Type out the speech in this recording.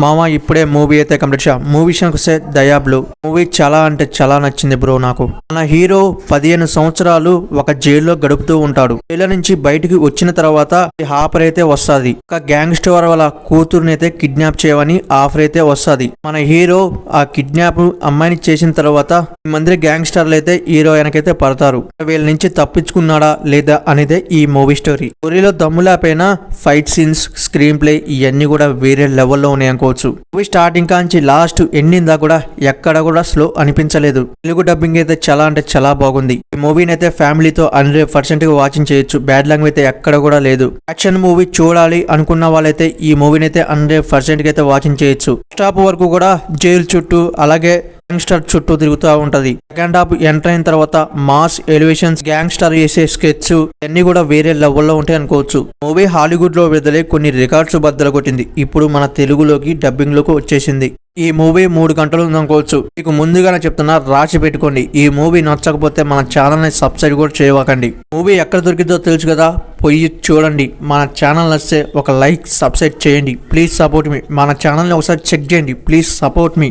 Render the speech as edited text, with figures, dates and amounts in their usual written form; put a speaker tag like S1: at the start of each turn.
S1: మామ ఇప్పుడే మూవీ అయితే కంప్లీట్ చేశా. మూవీ విషయానికి వస్తే దయాబ్లు మూవీ చాలా అంటే చాలా నచ్చింది బ్రో. నాకు మన హీరో 15 సంవత్సరాలు ఒక జైల్లో గడుపుతూ ఉంటాడు. జైలు నుంచి బయటికి వచ్చిన తర్వాత ఆఫర్ అయితే వస్తుంది. ఒక గ్యాంగ్స్టర్ వాళ్ళ కూతురుని అయితే కిడ్నాప్ చేయమని ఆఫర్ అయితే వస్తుంది. మన హీరో ఆ కిడ్నాప్ అమ్మాయిని చేసిన తర్వాత మంది గ్యాంగ్స్టర్లు అయితే హీరో వెనకైతే పడతారు. వీళ్ళ నుంచి తప్పించుకున్నాడా లేదా అనేదే ఈ మూవీ స్టోరీలో దమ్ములాపైన ఫైట్ సీన్స్, స్క్రీన్ ప్లే ఇవన్నీ కూడా వేరే లెవెల్లో ఉన్నాయి అనుకోవచ్చు. మూవీ స్టార్టింగ్ కాంచి లాస్ట్ ఎండింగ్ దా కూడా ఎక్కడ కూడా స్లో అనిపించలేదు. తెలుగు డబ్బింగ్ అయితే చాలా అంటే చాలా బాగుంది. ఈ మూవీని అయితే ఫ్యామిలీతో 100% వాచింగ్ చేయొచ్చు. బ్యాడ్ లాంగ్వేజ్ అయితే ఎక్కడ కూడా లేదు. యాక్షన్ మూవీ చూడాలి అనుకున్న వాళ్ళైతే ఈ మూవీని అయితే 100% అయితే వాచింగ్ చేయొచ్చు. స్టాప్ వరకు కూడా జైలు చుట్టూ అలాగే గ్యాంగ్స్టర్ చుట్టూ తిరుగుతూ ఉంటది. సెకండ్ హాఫ్ ఎంటర్ అయిన తర్వాత మాస్ ఎలివేషన్స్, గ్యాంగ్స్టర్ చేసే స్కెచ్ అన్ని కూడా వేరే లెవెల్లో ఉంటాయి అనుకోవచ్చు. మూవీ హాలీవుడ్ లో విడుదలై కొన్ని రికార్డ్స్ బద్దలు కొట్టింది. ఇప్పుడు మన తెలుగులోకి డబ్బింగ్ లోకి వచ్చేసింది. ఈ మూవీ 3 గంటలు ఉందనుకోవచ్చు. మీకు ముందుగానే చెప్తున్నా, రాసి పెట్టుకోండి. ఈ మూవీ నచ్చకపోతే మన ఛానల్ ని సబ్స్క్రైబ్ కూడా చేయకండి. మూవీ ఎక్కడ దొరికిందో తెలుసు కదా, పోయి చూడండి. మన ఛానల్ నచ్చితే ఒక లైక్, సబ్స్క్రైబ్ చేయండి. ప్లీజ్ సపోర్ట్ మీ. మన ఛానల్ ని ఒకసారి చెక్ చేయండి. Please support me.